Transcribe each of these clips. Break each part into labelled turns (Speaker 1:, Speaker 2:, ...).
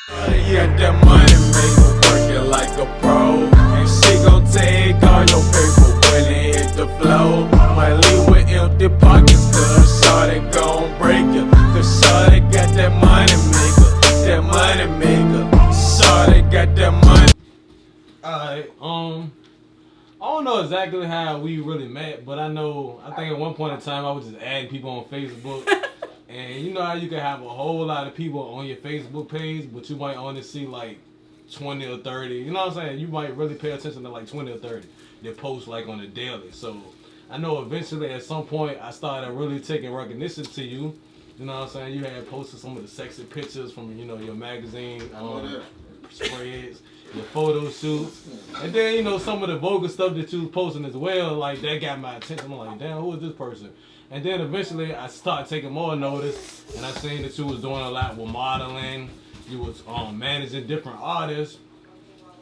Speaker 1: Get that money, maker, working like a pro. And she gon' take all your paper when it hit the flow. Might leave with empty pockets, cause shawty gon' break you. Cause shawty got that money maker, that money maker. Shawty got that money.
Speaker 2: Alright, I don't know exactly how we really met, but I think at one point in time I was just adding people on Facebook. And you know how you can have a whole lot of people on your Facebook page, but you might only see like 20 or 30. You know what I'm saying? You might really pay attention to like 20 or 30 that post like on a daily. So I know eventually at some point I started really taking recognition to you. You know what I'm saying? You had posted some of the sexy pictures from, you know, your magazine spreads, your photo shoots. And then, you know, some of the vulgar stuff that you was posting as well, like that got my attention. I'm like, damn, who is this person? And then eventually I started taking more notice, and I seen that you was doing a lot with modeling. You was managing different artists.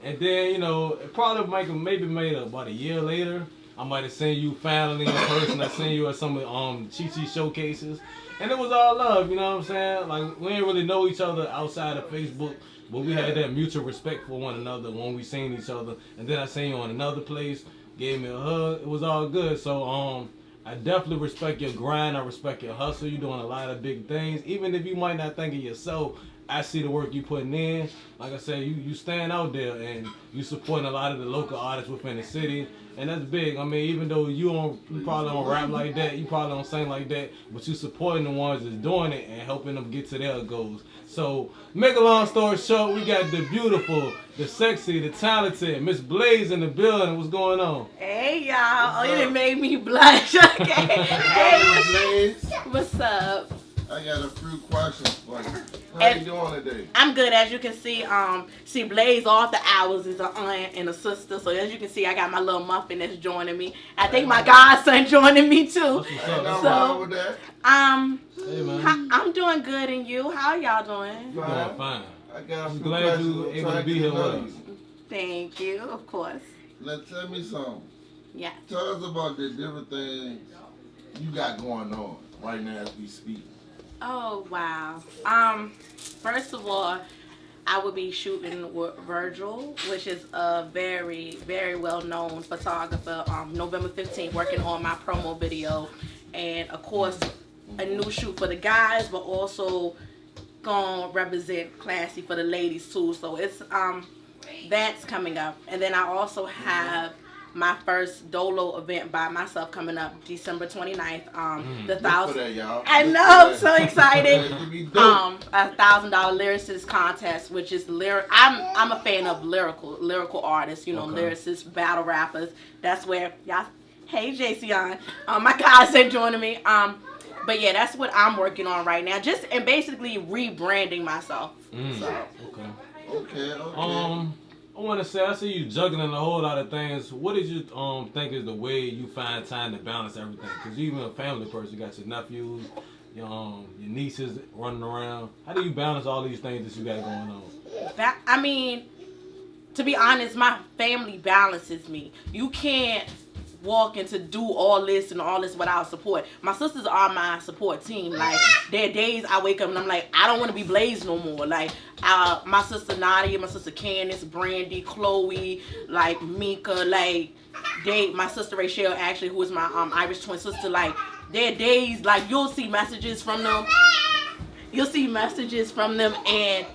Speaker 2: And then, you know, it probably maybe made about a year later, I might have seen you finally in person. I seen you at some of Chi-Chi showcases. And it was all love, you know what I'm saying? Like, we didn't really know each other outside of Facebook, but we had that mutual respect for one another when we seen each other. And then I seen you on another place, gave me a hug. It was all good. So, I definitely respect your grind. I respect your hustle. You're doing a lot of big things. Even if you might not think of yourself, I see the work you putting in. Like I said, you stand out there and you supporting a lot of the local artists within the city. And that's big. I mean, even though you probably don't rap like that, you probably don't sing like that, but you supporting the ones that's doing it and helping them get to their goals. So, make a long story short, we got the beautiful, the sexy, the talented Miss Blaze in the building. What's going on?
Speaker 3: Hey, y'all. Oh, you done made me blush. Okay. Hey, what's up?
Speaker 4: I got a few questions for you. How you doing today?
Speaker 3: I'm good. As you can see Blaze off the hours is an aunt and a sister. So as you can see, I got my little muffin that's joining me. I think my godson joining me too.
Speaker 4: Wrong with that.
Speaker 2: Hey, man.
Speaker 3: I'm doing good, and you? How y'all doing?
Speaker 2: Fine.
Speaker 4: I got a few
Speaker 2: Glad
Speaker 4: questions.
Speaker 2: you able to be here with us.
Speaker 3: Thank you. Of course.
Speaker 4: Let's tell me something.
Speaker 3: Yeah.
Speaker 4: Tell us about the different things you got going on right now as we speak.
Speaker 3: Oh, wow. First of all, I will be shooting with Virgil, which is a very, very well-known photographer. November 15th, working on my promo video. And, of course, a new shoot for the guys, but also gonna represent classy for the ladies, too. So, it's that's coming up. And then I also have my first Dolo event by myself coming up December 29th. The $1,000. I know, I'm so excited. $1,000 lyricist contest, which is I'm a fan of lyrical artists, you know, lyricists, battle rappers. That's where y'all. Hey, JC my guys are joining me. But yeah, that's what I'm working on right now. And basically rebranding myself. So.
Speaker 4: Okay.
Speaker 2: I want to say, I see you juggling a whole lot of things. What did you think is the way you find time to balance everything? Because you're even a family person. You got your nephews, your nieces running around. How do you balance all these things that you got going on?
Speaker 3: To be honest, my family balances me. You can't walk into do all this without support. My sisters are my support team. Like, there are days I wake up and I'm like, I don't want to be Blaze no more. Like, my sister Nadia, my sister Candace, Brandy, Chloe, like Mika, like my sister Rachel, actually, who is my Irish twin sister. Like, there are days like you'll see messages from them. And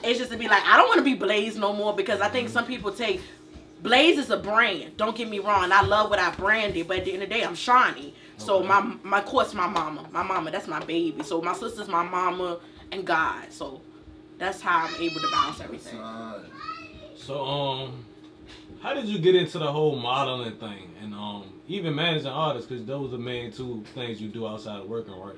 Speaker 3: it's just to be like, I don't want to be Blaze no more, because I think some people take Blaze is a brand. Don't get me wrong. I love what I branded, but at the end of the day, I'm Shawnee. So my mama, that's my baby. So my sister's my mama and God. So that's how I'm able to balance everything.
Speaker 2: So how did you get into the whole modeling thing and even managing artists? Because those are the main two things you do outside of working, right?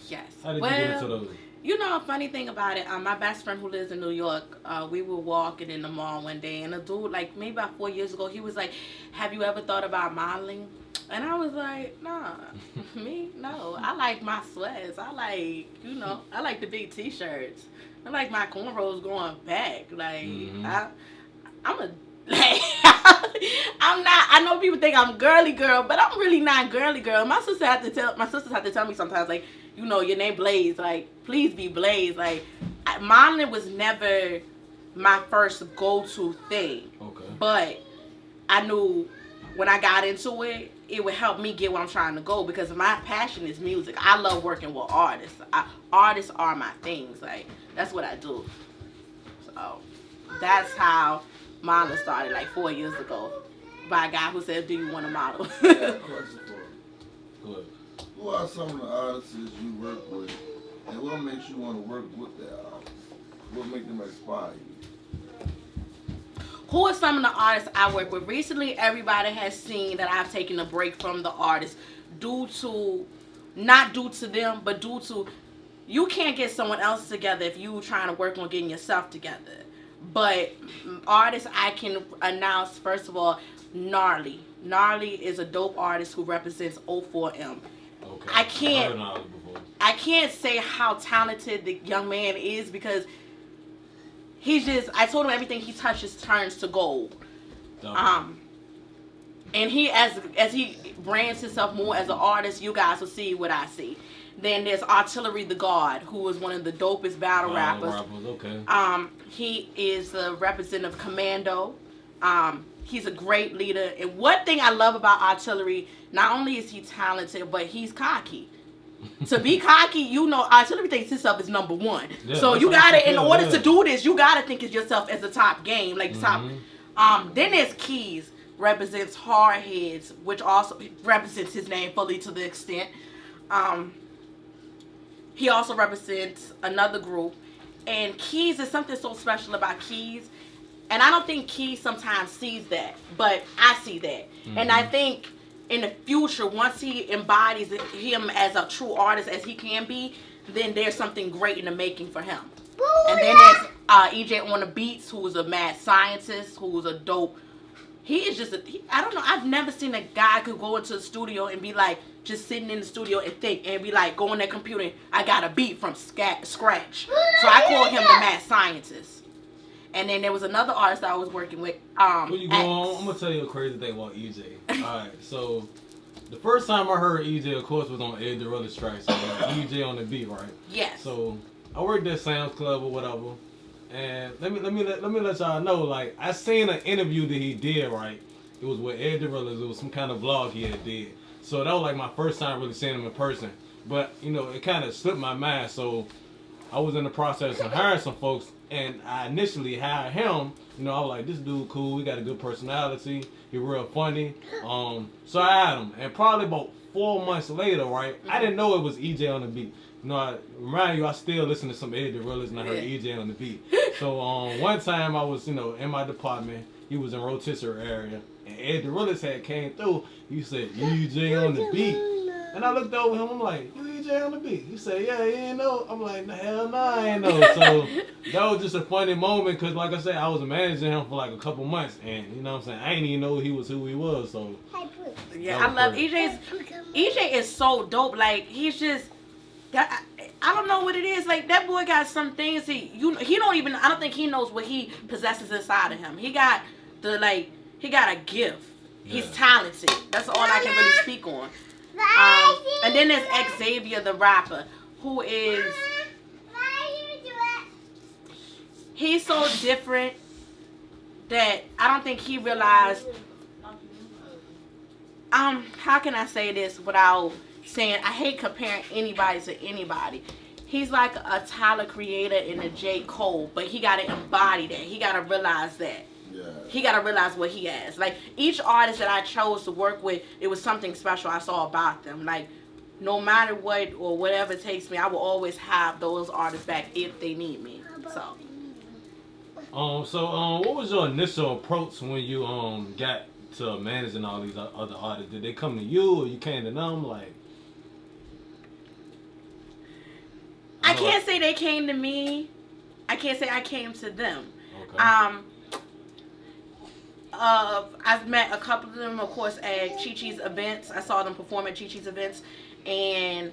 Speaker 3: Yes.
Speaker 2: How did you get into those?
Speaker 3: You know, a funny thing about it, my best friend who lives in New York, we were walking in the mall one day, and a dude, like, maybe about 4 years ago, he was like, have you ever thought about modeling? And I was like, nah, me? No. I like my sweats. I like the big T-shirts. I like my cornrows going back. Like, I know people think I'm girly girl, but I'm really not girly girl. My sisters have to tell me sometimes, like, you know, your name Blaze, like, please be Blaze. Like, modeling was never my first go-to thing.
Speaker 2: Okay.
Speaker 3: But I knew when I got into it, it would help me get where I'm trying to go because my passion is music. I love working with artists. Artists are my things. Like, that's what I do. So that's how modeling started like 4 years ago by a guy who said, "Do you want to model?"
Speaker 4: I got a question for you.
Speaker 2: Good.
Speaker 4: Who are some of the artists you work with, and what makes you want to work with that artist? What makes them inspire you?
Speaker 3: Who are some of the artists I work with? Recently, everybody has seen that I've taken a break from the artists not due to them, but due to you can't get someone else together if you trying to work on getting yourself together. But artists I can announce, first of all, Gnarly. Gnarly is a dope artist who represents 04M.
Speaker 2: Okay.
Speaker 3: I can't-
Speaker 2: I've heard Gnarly before.
Speaker 3: I can't say how talented the young man is because I told him everything he touches turns to gold.
Speaker 2: Definitely.
Speaker 3: And he, as he brands himself more as an artist, you guys will see what I see. Then there's Artillery the God, who is one of the dopest battle rappers.
Speaker 2: Okay.
Speaker 3: He is a representative Commando. He's a great leader. And one thing I love about Artillery, not only is he talented, but he's cocky. To be cocky, you know, Artillery thinks himself is number one.
Speaker 2: Yeah,
Speaker 3: so
Speaker 2: that's
Speaker 3: you
Speaker 2: what I
Speaker 3: gotta,
Speaker 2: feel,
Speaker 3: in order
Speaker 2: yeah.
Speaker 3: to do this, you gotta think of yourself as the top game, like the top. Then there's Keys, represents Hard Heads, which also represents his name fully to the extent. He also represents another group, and Keys is something so special about Keys. And I don't think Keys sometimes sees that, but I see that. And I think in the future, once he embodies him as a true artist as he can be, then there's something great in the making for him. And then there's EJ on the Beats, who is a mad scientist, who's a dope. He is just I don't know. I've never seen a guy could go into the studio and be like, just sitting in the studio and think and be like, go on that computer, and I got a beat from scratch. So I call him the mad scientist. And then there was another artist I was working with.
Speaker 2: Before you go on, I'm gonna tell you a crazy thing about EJ. Alright, so the first time I heard EJ, of course, was on Ed Derilla's track, so EJ on the beat, right?
Speaker 3: Yes.
Speaker 2: So I worked at Sam's Club or whatever, and let me let y'all know, like, I seen an interview that he did, right? It was with Ed Derilla's. It was some kind of vlog he had did. So that was like my first time really seeing him in person. But you know, it kind of slipped my mind. So I was in the process of hiring some folks. And I initially hired him. You know, I was like, this dude cool. He got a good personality. He real funny. So I hired him. And probably about 4 months later, right? I didn't know it was EJ on the beat. You know, I remind you, I still listen to some Eddie Derillas and I heard EJ on the beat. So one time I was, you know, in my department. He was in Rotisserie area. And Eddie Derillas had came through. He said, EJ on the beat. And I looked over him, I'm like, you EJ on the beat? He said, yeah, you ain't know. I'm like, hell no, I ain't know. So that was just a funny moment because, like I said, I was managing him for like a couple months. And, you know what I'm saying, I ain't even know he was who he was. So
Speaker 3: yeah, I love EJ is so dope. Like, he's just, I don't know what it is. Like, that boy got some things, he don't even, I don't think he knows what he possesses inside of him. He got a gift. He's talented. That's all I can really speak on. And then there's Xavier the rapper, who is, he's so different that I don't think he realized, how can I say this without saying, I hate comparing anybody to anybody. He's like a Tyler Creator and a J. Cole, but he got to embody that. He got to realize that. Yeah. He got to realize what he has. Like, each artist that I chose to work with, it was something special I saw about them. Like, no matter what or whatever takes me, I will always have those artists back if they need me. So
Speaker 2: what was your initial approach when you got to managing all these other artists? Did they come to you or you came to them? Like,
Speaker 3: I can't say they came to me. I can't say I came to them.
Speaker 2: Okay.
Speaker 3: I've met a couple of them, of course, at Chi-Chi's events. I saw them perform at Chi-Chi's events, and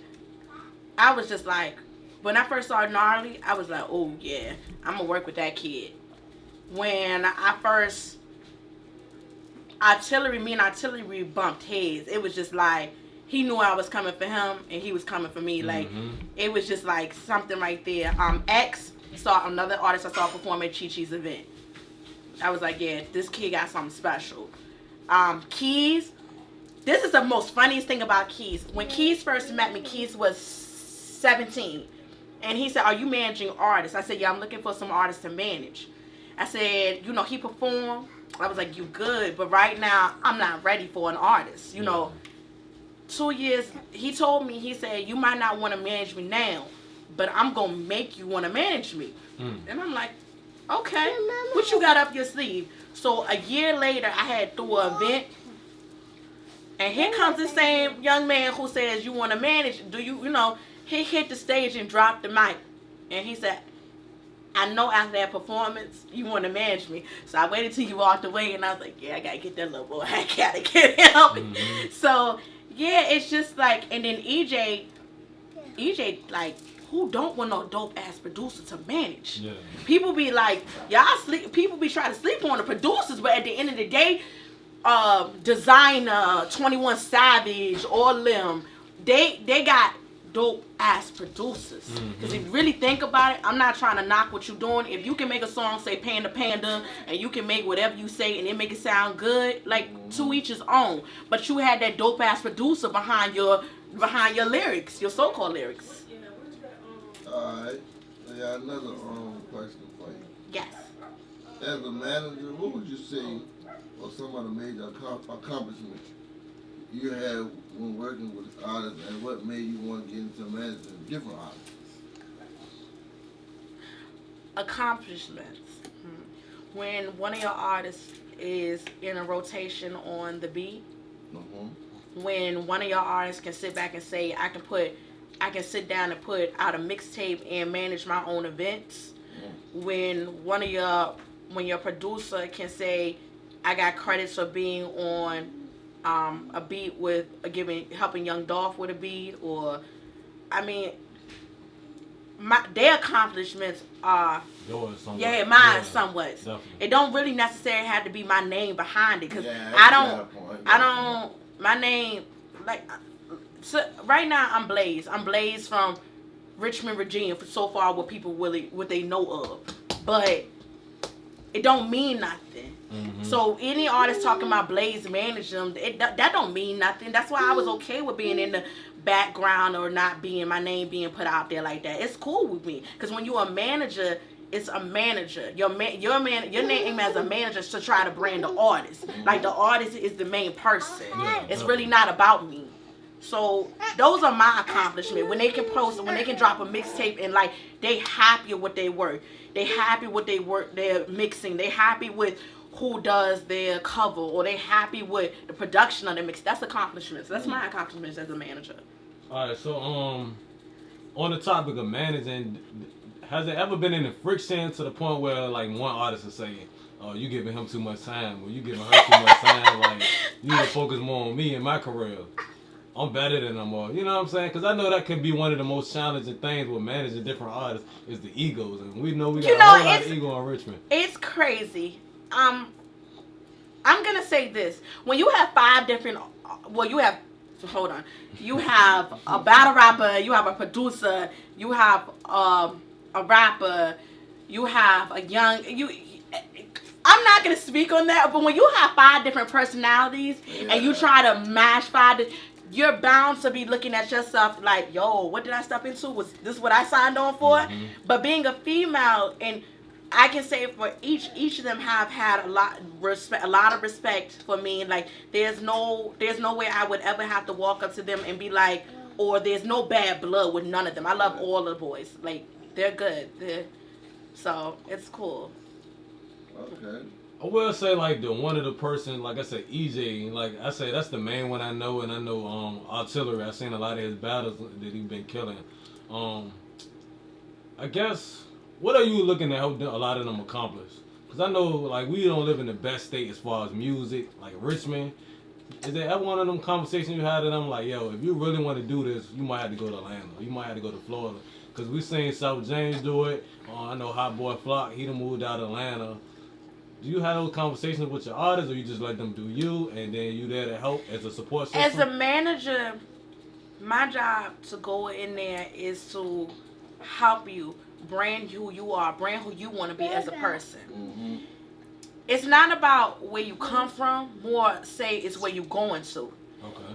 Speaker 3: I was just like, when I first saw Gnarly, I was like, oh yeah, I'm gonna work with that kid. When I first, me and Artillery bumped heads. It was just like, he knew I was coming for him, and he was coming for me. Like, it was just like something right there. X, another artist I saw perform at Chi Chi's event. I was like, yeah, this kid got something special. Keys. This is the most funniest thing about Keys. When Keys first met me, Keys was 17. And he said, are you managing artists? I said, yeah, I'm looking for some artists to manage. I said, you know, he performed. I was like, you good, but right now, I'm not ready for an artist. You know, 2 years, he told me, he said, you might not want to manage me now, but I'm going to make you want to manage me. And I'm like, okay, what you got up your sleeve? So a year later, I had threw an event. And here comes the same young man who says, you want to manage, you know, he hit the stage and dropped the mic. And he said, I know after that performance, you want to manage me. So I waited till you walked away, and I was like, yeah, I got to get that little boy. I got to get him. So, yeah, it's just like, and then EJ, like, who don't want no dope-ass producer to manage? Yeah. People be like, people be trying to sleep on the producers, but at the end of the day, Designer, 21 Savage, or Lim, they got dope ass producers. Because if you really think about it, I'm not trying to knock what you're doing. If you can make a song say Panda Panda, and you can make whatever you say and it make it sound good, like to each his own. But you had that dope ass producer behind your lyrics, your so-called lyrics.
Speaker 4: Alright. I got another question for you.
Speaker 3: Yes.
Speaker 4: As a manager, what would you say or some of the major accomplishments you had when working with artists, and what made you want to get into managing different artists?
Speaker 3: Accomplishments. When one of your artists is in a rotation on the beat, when one of your artists can sit back and say, I can sit down and put out a mixtape and manage my own events. When your producer can say, I got credits for being on a beat with helping Young Dolph with a beat, or I mean, their accomplishments are yours somewhat. Yeah, mine somewhat. Definitely. It don't really necessarily have to be my name behind it, because my name, like, so right now I'm Blaze. I'm Blaze from Richmond, Virginia, for so far what people what they know of, but it don't mean nothing. So any artist talking about Blaze manage them, that don't mean nothing. That's why I was okay with being in the background or not being my name being put out there like that. It's cool with me, because when you're a manager, it's a manager. Your name as a manager is to try to brand the artist. Like, the artist is the main person. It's really not about me. So those are my accomplishments. When they can post, when they can drop a mixtape and like they happy with their work, they happy with their work, their mixing, they happy with who does their cover, or they happy with the production of the mix. That's accomplishments. That's my accomplishments as a manager.
Speaker 2: All right, so on the topic of managing, has there ever been any friction to the point where like one artist is saying, "Oh, you giving him too much time," or "You giving her too much time"? Like, you need to focus more on me and my career. I'm better than them all. You know what I'm saying? Because I know that could be one of the most challenging things with managing different artists is the egos, and we know we got a whole lot of ego in Richmond.
Speaker 3: It's crazy. I'm gonna say this: when you have you have a battle rapper, you have a producer, you have a rapper, you have a young I'm not gonna speak on that, but when you have 5 different personalities and you try to mash 5, you're bound to be looking at yourself like, yo, what did I step into? Was this what I signed on for? But being a female, and I can say for each of them have had a lot of respect for me. Like, there's no way I would ever have to walk up to them and be like, or there's no bad blood with none of them. I love all the boys. Like, they're good. So it's cool.
Speaker 4: Okay.
Speaker 2: I will say, like, one of the person, like I said, EJ, like I say, that's the main one I know, and I know Artillery. I've seen a lot of his battles that he's been killing. I guess, what are you looking to help a lot of them accomplish? Because I know, like, we don't live in the best state as far as music, like Richmond. Is there ever one of them conversations you had with them, like, yo, if you really want to do this, you might have to go to Atlanta. You might have to go to Florida. Because we seen South James do it. I know Hot Boy Flock, he done moved out of Atlanta. Do you have those conversations with your artists, or you just let them do you, and then you there to help as a support system?
Speaker 3: As a manager, my job to go in there is to help you brand who you are, brand who you want to be as a person.
Speaker 4: Mm-hmm.
Speaker 3: It's not about where you come from, more say it's where you're going to.
Speaker 2: Okay.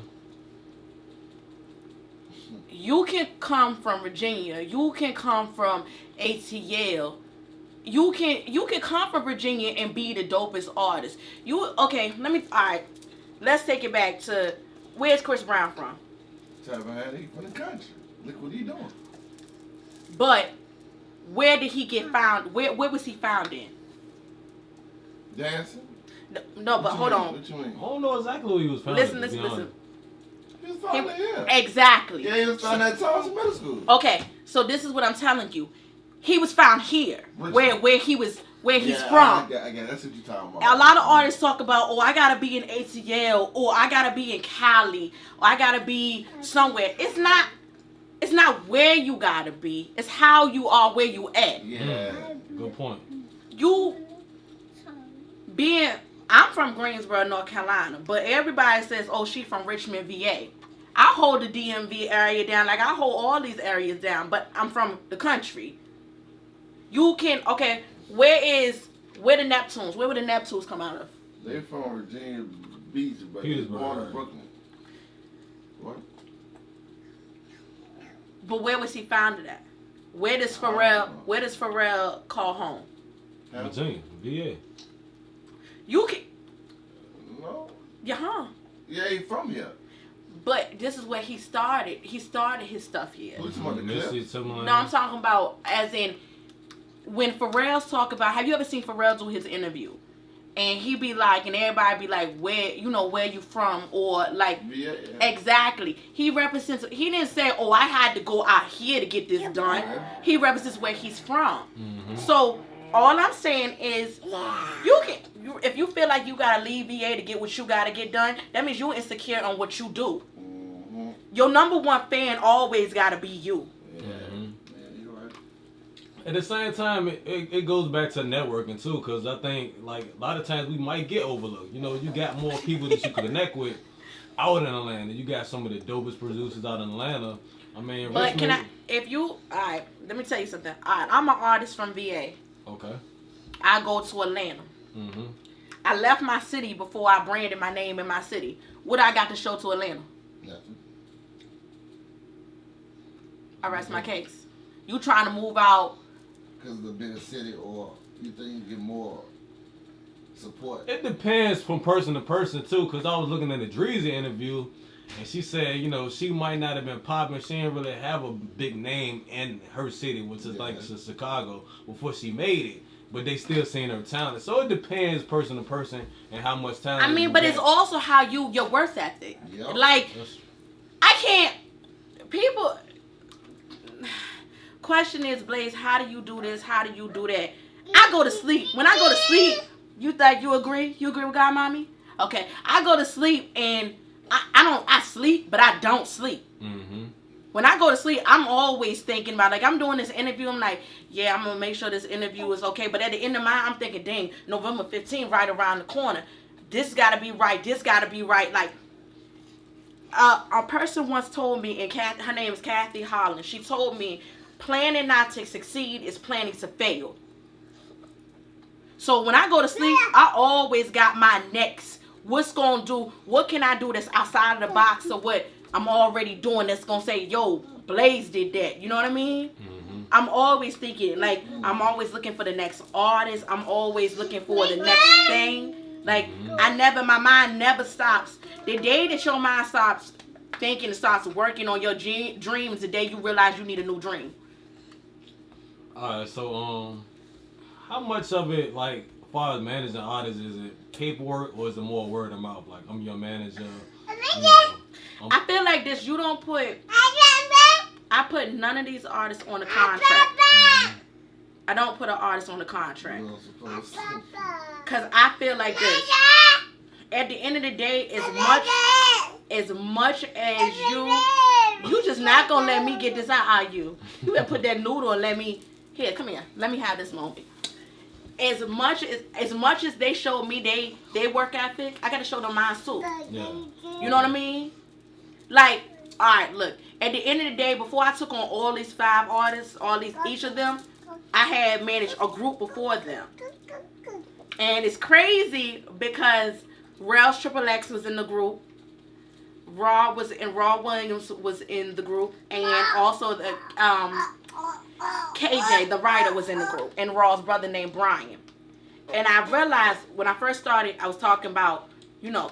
Speaker 3: You can come from Virginia. You can come from ATL. You can come from Virginia and be the dopest artist. Alright. Let's take it back to where's Chris Brown from?
Speaker 4: Tallahassee from the country. Look what he doing.
Speaker 3: But where did he get found? Where was he found in?
Speaker 4: Dancing?
Speaker 3: No, but hold on.
Speaker 4: What you mean?
Speaker 2: I don't know exactly where he was found.
Speaker 3: Listen.
Speaker 4: He was found here.
Speaker 3: Exactly.
Speaker 4: Yeah, he was found at Thomas Middle School.
Speaker 3: Okay, so this is what I'm telling you. He was found here, where he's
Speaker 4: Yeah,
Speaker 3: from.
Speaker 4: I got that's what you're talking about.
Speaker 3: A lot of artists talk about, oh, I gotta be in ATL, or I gotta be in Cali, or I gotta be somewhere. It's not where you gotta be. It's how you are where you at.
Speaker 4: Yeah.
Speaker 2: Good point.
Speaker 3: I'm from Greensboro, North Carolina, but everybody says, oh, she from Richmond, VA. I hold the DMV area down, like I hold all these areas down, but I'm from the country. Where the Neptunes? Where would the Neptunes come out of?
Speaker 4: They from Virginia Beach, but they
Speaker 2: Petersburg.
Speaker 4: born in Brooklyn. What?
Speaker 3: But where was he founded at? Where does Pharrell call home?
Speaker 2: Virginia, VA.
Speaker 3: You can.
Speaker 4: No.
Speaker 3: Yeah.
Speaker 4: Yeah, he from here.
Speaker 3: But this is where he started. He started his stuff here.
Speaker 4: Who's from the
Speaker 2: Mississippi,
Speaker 4: Cliff?
Speaker 2: something like
Speaker 3: No, I'm talking about as in when Pharrell's talk about. Have you ever seen Pharrell do his interview? And he be like, and everybody be like, where you from, or like,
Speaker 4: Yeah.
Speaker 3: exactly. He represents. He didn't say, oh, I had to go out here to get this done. He represents where he's from.
Speaker 2: Mm-hmm.
Speaker 3: So all I'm saying is, if you feel like you gotta leave VA to get what you gotta get done, that means you're insecure on what you do.
Speaker 4: Mm-hmm.
Speaker 3: Your number one fan always gotta be you.
Speaker 4: Yeah.
Speaker 2: Mhm.
Speaker 4: Yeah, you're right.
Speaker 2: At the same time, it goes back to networking too, because I think like a lot of times we might get overlooked. You know, you got more people that you could connect with out in Atlanta. You got some of the dopest producers out in Atlanta. I mean,
Speaker 3: But
Speaker 2: Richmond,
Speaker 3: alright, let me tell you something. Alright, I'm an artist from VA.
Speaker 2: Okay.
Speaker 3: I go to Atlanta.
Speaker 2: Mm-hmm.
Speaker 3: I left my city before I branded my name in my city. What I got to show to Atlanta?
Speaker 4: Nothing.
Speaker 3: I rest my case. You trying to move out?
Speaker 4: Because of the bigger city, or you think you get more support?
Speaker 2: It depends from person to person too, because I was looking at the Dreezy interview, and she said, you know, she might not have been popping. She didn't really have a big name in her city, which is like Chicago, before she made it. But they still seeing her talent. So it depends person to person and how much talent.
Speaker 3: I mean, but it's also how your worth ethic.
Speaker 4: Yep.
Speaker 3: Like, I can't. People. Question is, Blaze, how do you do this? How do you do that? I go to sleep. When I go to sleep, you think you agree? You agree with God, mommy? Okay. I go to sleep and I sleep, but I don't sleep.
Speaker 2: Mm-hmm.
Speaker 3: When I go to sleep, I'm always thinking about, like, I'm doing this interview. I'm like, yeah, I'm going to make sure this interview is okay. But at the end of mine, I'm thinking, dang, November 15th, right around the corner. This got to be right. This got to be right. Like, a person once told me, and her name is Kathy Holland. She told me, planning not to succeed is planning to fail. So when I go to sleep, I always got my next. What's going to do? What can I do that's outside of the box of what I'm already doing that's going to say, yo, Blaze did that. You know what I mean? Mm-hmm. I'm always thinking, like, I'm always looking for the next artist. I'm always looking for the next thing. Like, my mind never stops. The day that your mind stops thinking and starts working on your dreams, the day you realize you need a new dream.
Speaker 2: Alright, so, how much of it, like, as far as managing artists, is it paperwork or is it more word of mouth? Like, I'm your manager. You know,
Speaker 3: I feel like this. You don't put. I put none of these artists on the contract. Mm-hmm. I don't put an artist on the contract. Cause I feel like this. At the end of the day, as much as you just not gonna let me get this out. Are you? You better put that noodle and let me. Here, come here. Let me have this moment. As much as they showed me they work ethic, I gotta show them mine too.
Speaker 2: Yeah.
Speaker 3: You know what I mean? Like, All right, look. At the end of the day, before I took on all these 5 artists, each of them, I had managed a group before them. And it's crazy because Rel's Triple X was in the group. Raw Williams was in the group, and also the KJ, the writer, was in the group, and Raw's brother named Brian. And I realized when I first started, I was talking about,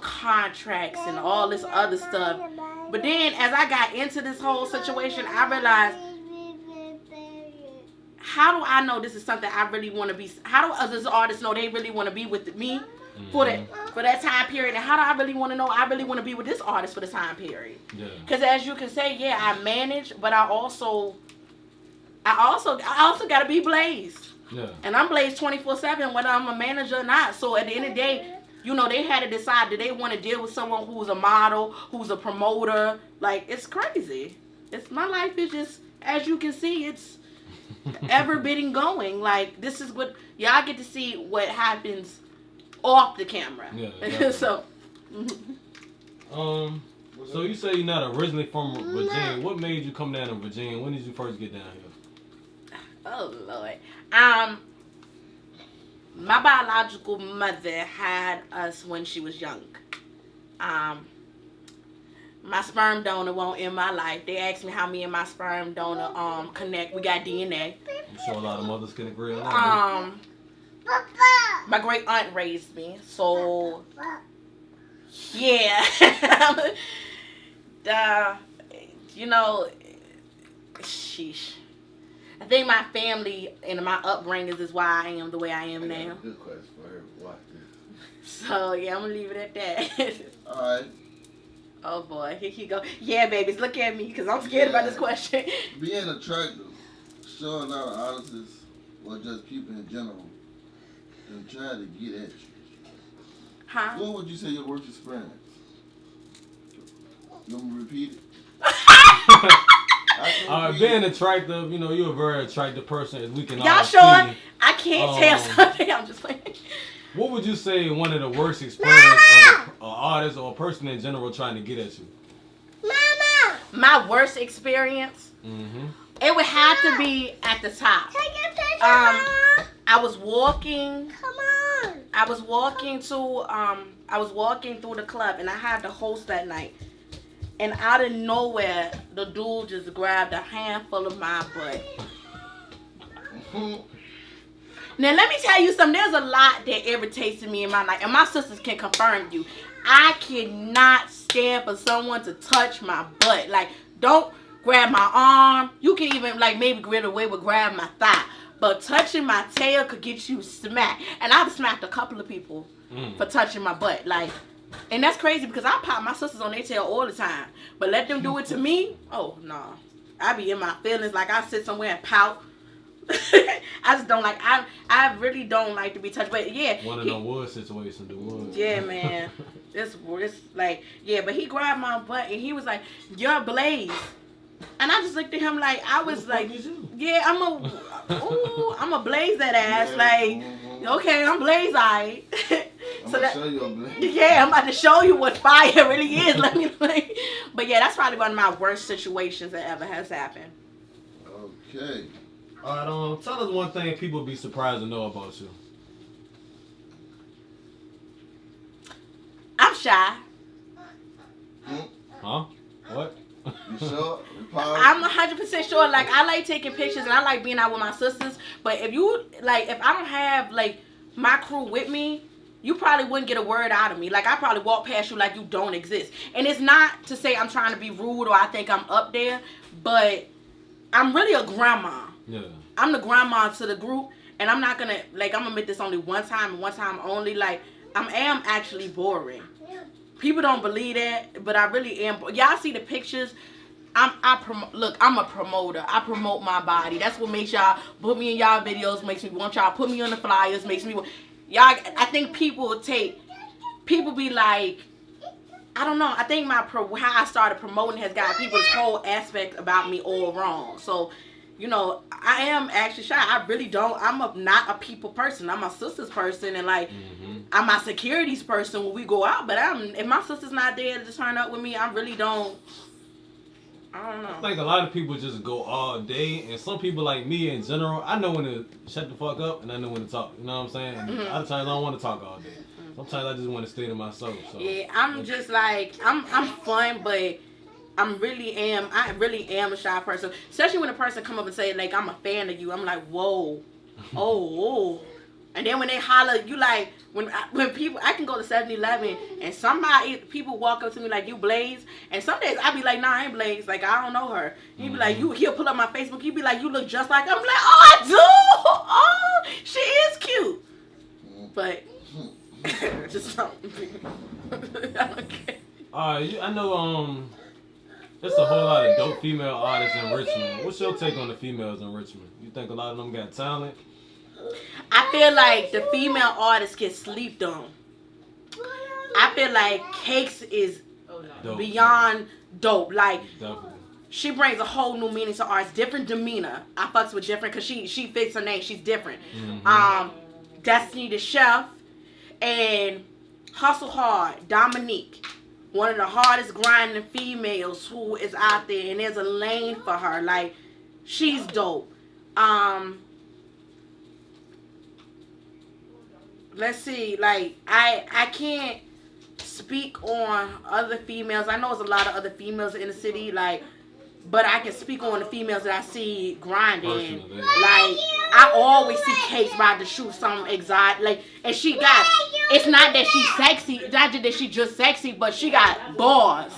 Speaker 3: contracts and all this other stuff. But then as I got into this whole situation, I realized, how do I know this is something I really want to be? How do others artists know they really want to be with me for that time period? And how do I really want to know I really want to be with this artist for the time period? Because as you can say, yeah, I manage, but I also got to be Blaze.
Speaker 2: Yeah.
Speaker 3: And I'm Blaze 24/7 whether I'm a manager or not. So at the end of the day, they had to decide, do they want to deal with someone who's a model, who's a promoter? Like, it's crazy. My life is just, as you can see, it's ever been going. Like, this is what y'all get to see what happens off the camera.
Speaker 2: Yeah. Exactly.
Speaker 3: So
Speaker 2: you say you're not originally from Virginia. What made you come down to Virginia? When did you first get down here?
Speaker 3: Oh Lord. My biological mother had us when she was young. My sperm donor won't in my life. They asked me how me and my sperm donor connect. We got DNA.
Speaker 2: I'm sure a lot of mothers can agree on that.
Speaker 3: My great aunt raised me, so yeah. Sheesh. I think my family and my upbringing is why I am the way I am now.
Speaker 4: Good question for her. Watch this.
Speaker 3: So yeah, I'm gonna leave it at that.
Speaker 4: All right.
Speaker 3: Oh boy, here you go. Yeah, babies, look at me, because I'm scared about this question.
Speaker 4: Being attractive, showing out artists, or just people in general, and trying to get at you.
Speaker 3: Huh?
Speaker 4: What would you say your worst experience? You want me to repeat it?
Speaker 2: Being attractive, you're a very attractive person, as we can all
Speaker 3: Y'all
Speaker 2: see.
Speaker 3: sure? I can't tell something. I'm just playing.
Speaker 2: What would you say one of the worst experiences of an artist or a person in general trying to get at you?
Speaker 3: Mama! My worst experience?
Speaker 2: Mm-hmm.
Speaker 3: It would have to be at the top.
Speaker 5: Take a picture,
Speaker 3: I was walking.
Speaker 5: Come on.
Speaker 3: I was walking through the club, and I had the host that night. And out of nowhere, the dude just grabbed a handful of my butt. Now, let me tell you something. There's a lot that irritates me in my life. And my sisters can confirm you. I cannot stand for someone to touch my butt. Like, don't grab my arm. You can even, maybe get away with grab my thigh. But touching my tail could get you smacked. And I've smacked a couple of people for touching my butt. And that's crazy because I pop my sisters on their tail all the time. But let them do it to me? Oh, no. I be in my feelings. I sit somewhere and pout. I just don't I really don't like to be touched. But yeah.
Speaker 2: One of the wood situations, the wood.
Speaker 3: Yeah, man. It's but he grabbed my butt and he was like, "You're Blaze." And I just looked at him I was yeah, I'm a Blaze that ass. Okay, I'm Blaze, alright.
Speaker 4: Show you a Blaze.
Speaker 3: Yeah, I'm about to show you what fire really is. Let me But yeah, that's probably one of my worst situations that ever has happened.
Speaker 4: Okay.
Speaker 2: All right, tell us one thing people be surprised to know about you.
Speaker 3: I'm shy.
Speaker 2: Huh? What?
Speaker 4: You sure?
Speaker 3: I'm 100% sure. I like taking pictures and I like being out with my sisters. But if you if I don't have my crew with me, you probably wouldn't get a word out of me. I probably walk past you like you don't exist. And it's not to say I'm trying to be rude or I think I'm up there, but I'm really a grandma.
Speaker 2: Yeah.
Speaker 3: I'm the grandma to the group, and I'm not gonna I'm gonna admit this only one time and one time only. I am actually boring. People don't believe that, but I really am. Y'all see the pictures. I'm a promoter. I promote my body. That's what makes y'all put me in y'all videos. Makes me want y'all put me on the flyers. Makes me y'all. I think people be like, I don't know. I think how I started promoting has got people's whole aspect about me all wrong. So. I am actually shy. I really don't. I'm not a people person. I'm a sister's person, and I'm my security's person when we go out. But if my sister's not there to turn up with me, I really don't. I don't know.
Speaker 2: I think a lot of people just go all day, and some people like me in general, I know when to shut the fuck up, and I know when to talk. You know what I'm saying? And other times I don't want to talk all day. Sometimes I just want to stay to myself. So
Speaker 3: yeah, I'm just like I'm fun, but I really am a shy person. Especially when a person come up and say like I'm a fan of you, I'm like whoa, oh. And then when they holler, you like when people I can go to 7-Eleven and people walk up to me like you Blaze, and some days I be like nah I ain't Blaze, like I don't know her. He be like he'll pull up my Facebook, he be like you look just like her. I'm like oh I do, oh she is cute, but just don't be. I don't care.
Speaker 2: I know there's a whole lot of dope female artists in Richmond. What's your take on the females in Richmond? You think a lot of them got talent?
Speaker 3: I feel like the female artists get slept on. I feel like Cakes is
Speaker 2: Dope.
Speaker 3: beyond dope. Like
Speaker 2: Definitely.
Speaker 3: she brings a whole new meaning to arts. Different demeanor. I fucks with different because she fits her name. She's different. Destiny the Chef and Hustle Hard Dominique. One of the hardest grinding females who is out there, and there's a lane for her. Like she's dope. Let's see, like I can't speak on other females. I know there's a lot of other females in the city, like, but I can speak on the females that I see grinding.
Speaker 2: Personally.
Speaker 3: Like I always see Cakes about to shoot some exotic, like, and she got. It's not that she's sexy, not that she's just sexy, but she got bars,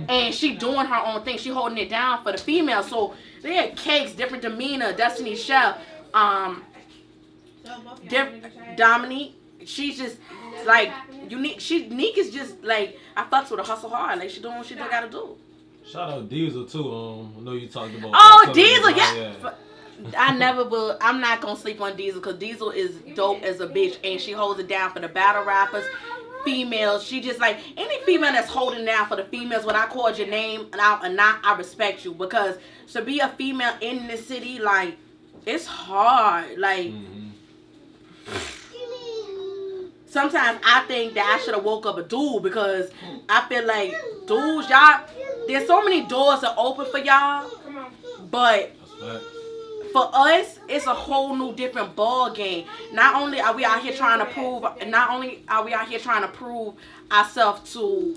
Speaker 3: and she doing her own thing. She holding it down for the females. So they had Cakes, different demeanor, Destiny Chef, Dominique. She's just like unique. Unique is just like I fucks with her hustle hard. Like she doing what she gotta do.
Speaker 2: Shout out Diesel too. I know you talked about.
Speaker 3: Oh, Diesel, yeah. I never will. I'm not gonna sleep on Diesel because Diesel is dope as a bitch, and she holds it down for the battle rappers, females. She just like any female that's holding down for the females. When I called your name and I respect you because to be a female in this city, like it's hard. Like sometimes I think that I should have woke up a dude because I feel like dudes, y'all. There's so many doors that open for y'all, but. For us, it's a whole new different ball game. Not only are we out here trying to prove ourselves to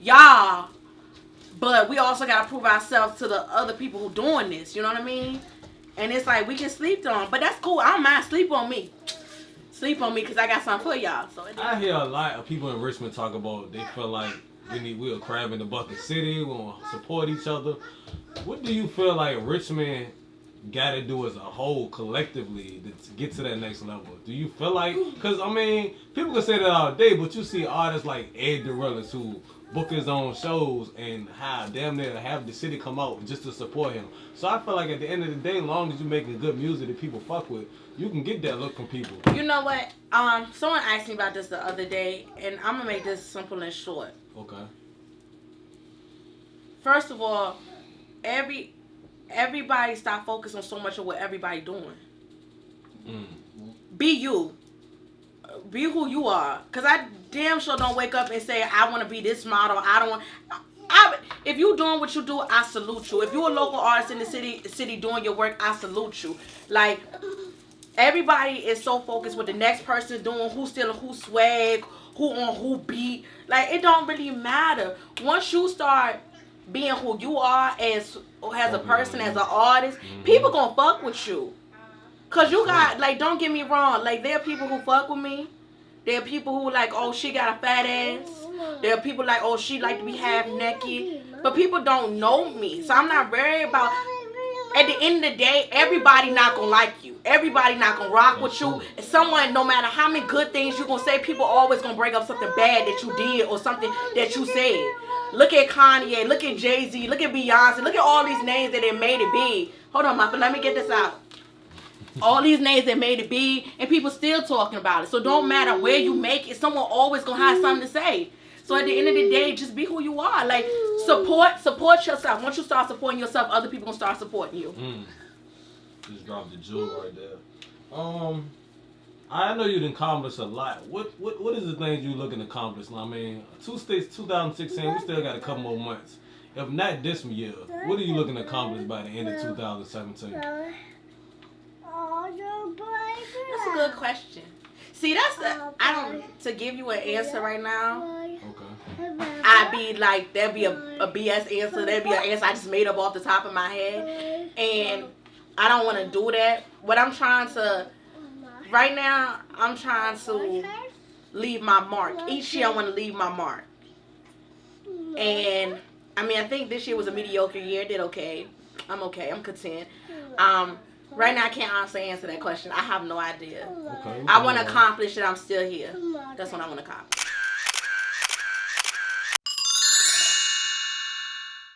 Speaker 3: y'all, but we also gotta prove ourselves to the other people who doing this. You know what I mean? And it's like we can sleep on, but that's cool. I don't mind sleep on me because I got something for y'all. So
Speaker 2: I hear a lot of people in Richmond talk about they feel like we're a crab in the bucket city. We want to support each other. What do you feel like Richmond got to do as a whole collectively to get to that next level? Do you feel like, because I mean, people can say that all day, but you see artists like Ed DeRillis who book his own shows and damn near have the city come out just to support him. So I feel like at the end of the day, as long as you're making good music that people fuck with, you can get that look from people.
Speaker 3: You know what? Someone asked me about this the other day, and I'm gonna make this simple and short.
Speaker 2: Okay.
Speaker 3: First of all, everybody stop focusing on so much of what everybody doing. Be you. Be who you are. Cause I damn sure don't wake up and say I want to be this model. I don't want. If you doing what you do, I salute you. If you a local artist in the city doing your work, I salute you. Like everybody is so focused with the next person doing, who's stealing who swag, who on who beat. Like it don't really matter. Once you start being who you are as a person, as an artist, people gonna fuck with you. Cause you got, like, don't get me wrong, like there are people who fuck with me. There are people who like, oh, she got a fat ass. There are people like, oh, she like to be half naked. But people don't know me. So I'm not worried about, at the end of the day, everybody not gonna like you. Everybody not gonna rock with you. And someone, no matter how many good things you gonna say, people always gonna bring up something bad that you did or something that you said. Look at Kanye, look at Jay-Z, look at Beyonce, look at all these names that they made it big. Hold on, Muffin, let me get this out. All these names that made it big, and people still talking about it. So don't matter where you make it, someone always gonna have something to say. So at the end of the day, just be who you are. Like support yourself. Once you start supporting yourself, other people gonna start supporting you.
Speaker 2: Just dropped the jewel right there. I know you've accomplished a lot. What is the things you looking to accomplish? I mean, 2016, we still got a couple more months. If not this year, what are you looking to accomplish by the end of 2017?
Speaker 3: That's a good question. See, I don't, to give you an answer right now,
Speaker 2: Okay.
Speaker 3: I'd be like, that'd be a BS answer. That'd be an answer I just made up off the top of my head. And I don't want to do that. Right now, I'm trying to leave my mark. Each year, I want to leave my mark. And, I mean, I think this year was a mediocre year. Did okay. I'm okay. I'm content. Right now, I can't honestly answer that question. I have no idea.
Speaker 2: Okay.
Speaker 3: I want to accomplish that I'm still here. That's what I want to accomplish.